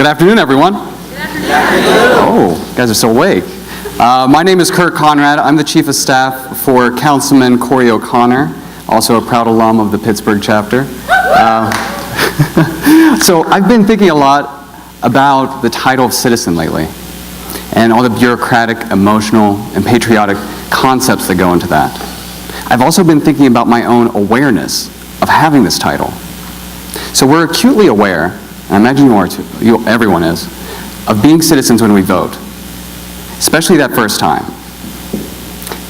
Good afternoon, everyone. Good afternoon. Oh, you guys are so awake. My name is Curt Conrad. I'm the Chief of Staff for Councilman Corey O'Connor, also a proud alum of the Pittsburgh chapter. So I've been thinking a lot about the title of citizen lately and all the bureaucratic, emotional, and patriotic concepts that go into that. I've also been thinking about my own awareness of having this title. So we're acutely aware, and I imagine you are too, everyone is, of being citizens when we vote, especially that first time.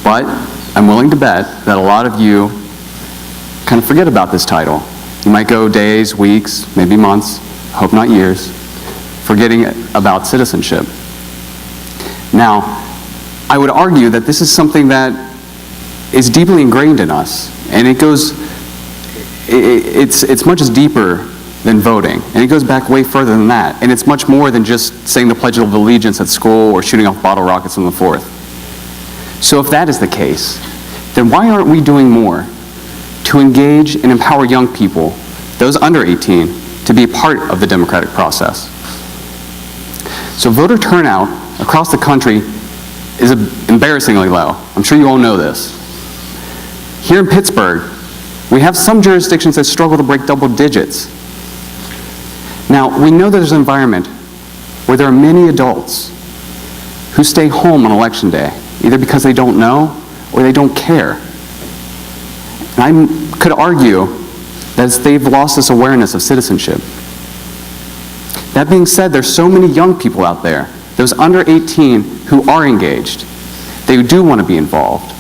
But I'm willing to bet that a lot of you kind of forget about this title. You might go days, weeks, maybe months, hope not years, forgetting about citizenship. Now, I would argue that this is something that is deeply ingrained in us, and it's much deeper than voting, and it goes back way further than that, and it's much more than just saying the Pledge of Allegiance at school or shooting off bottle rockets on the 4th. So if that is the case, then why aren't we doing more to engage and empower young people, those under 18, to be part of the democratic process? So voter turnout across the country is embarrassingly low. I'm sure you all know this. Here in Pittsburgh, we have some jurisdictions that struggle to break double digits. Now, we know there's an environment where there are many adults who stay home on election day, either because they don't know or they don't care. And I could argue that they've lost this awareness of citizenship. That being said, there's so many young people out there, those under 18 who are engaged. They do want to be involved.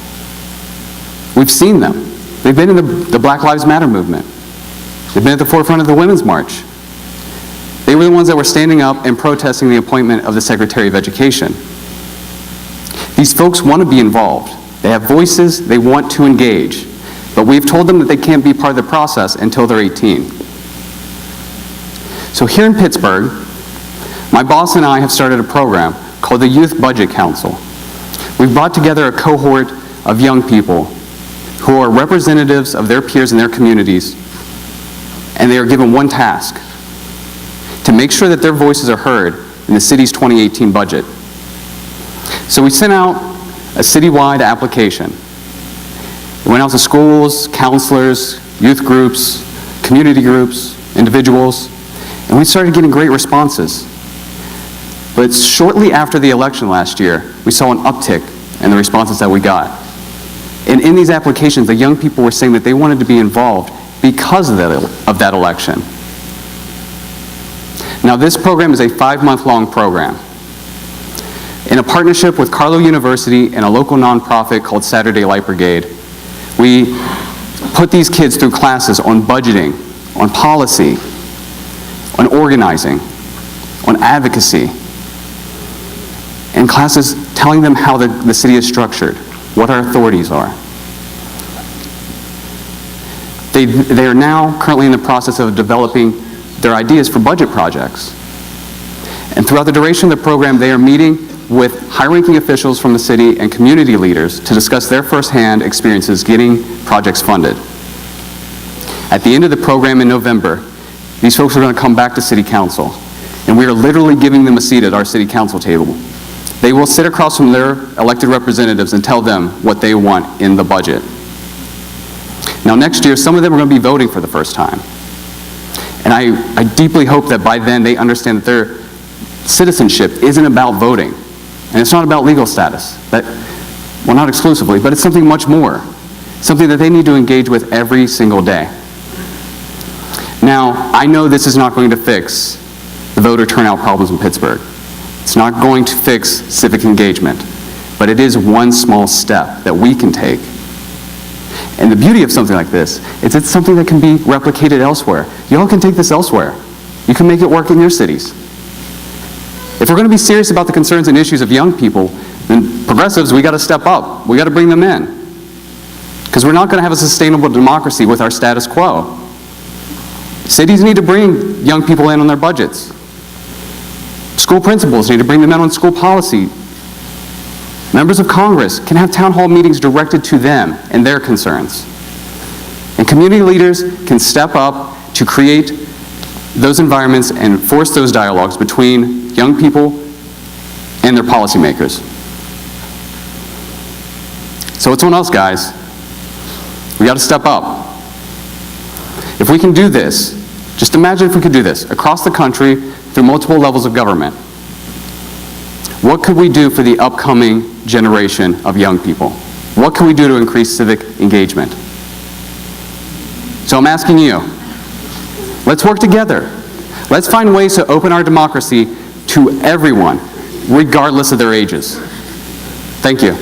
We've seen them. They've been in the Black Lives Matter movement. They've been at the forefront of the Women's March. They were the ones that were standing up and protesting the appointment of the Secretary of Education. These folks want to be involved. They have voices, they want to engage. But we've told them that they can't be part of the process until they're 18. So here in Pittsburgh, my boss and I have started a program called the Youth Budget Council. We've brought together a cohort of young people who are representatives of their peers in their communities, and they are given one task: to make sure that their voices are heard in the city's 2018 budget. So we sent out a citywide application. It went out to schools, counselors, youth groups, community groups, individuals, and we started getting great responses. But shortly after the election last year, we saw an uptick in the responses that we got. And in these applications, the young people were saying that they wanted to be involved because of that election. Now, this program is a 5-month-long program. In a partnership with Carlow University and a local nonprofit called Saturday Light Brigade, we put these kids through classes on budgeting, on policy, on organizing, on advocacy, and classes telling them how the city is structured, what our authorities are. They are now currently in the process of developing their ideas for budget projects. And throughout the duration of the program, they are meeting with high-ranking officials from the city and community leaders to discuss their firsthand experiences getting projects funded. At the end of the program in November, these folks are going to come back to City Council, and we are literally giving them a seat at our City Council table. They will sit across from their elected representatives and tell them what they want in the budget. Now, next year, some of them are going to be voting for the first time. And I deeply hope that by then they understand that their citizenship isn't about voting. And it's not about legal status. Well, not exclusively, but it's something much more. Something that they need to engage with every single day. Now, I know this is not going to fix the voter turnout problems in Pittsburgh. It's not going to fix civic engagement. But it is one small step that we can take. And the beauty of something like this is it's something that can be replicated elsewhere. Y'all can take this elsewhere. You can make it work in your cities. If we're going to be serious about the concerns and issues of young people, then progressives, we got to step up. We got to bring them in. Because we're not going to have a sustainable democracy with our status quo. Cities need to bring young people in on their budgets. School principals need to bring them in on school policy. Members of Congress can have town hall meetings directed to them and their concerns. And community leaders can step up to create those environments and force those dialogues between young people and their policymakers. So it's on us, guys. We got to step up. If we can do this, just imagine if we could do this across the country through multiple levels of government. What could we do for the upcoming generation of young people? What can we do to increase civic engagement? So I'm asking you, let's work together. Let's find ways to open our democracy to everyone, regardless of their ages. Thank you.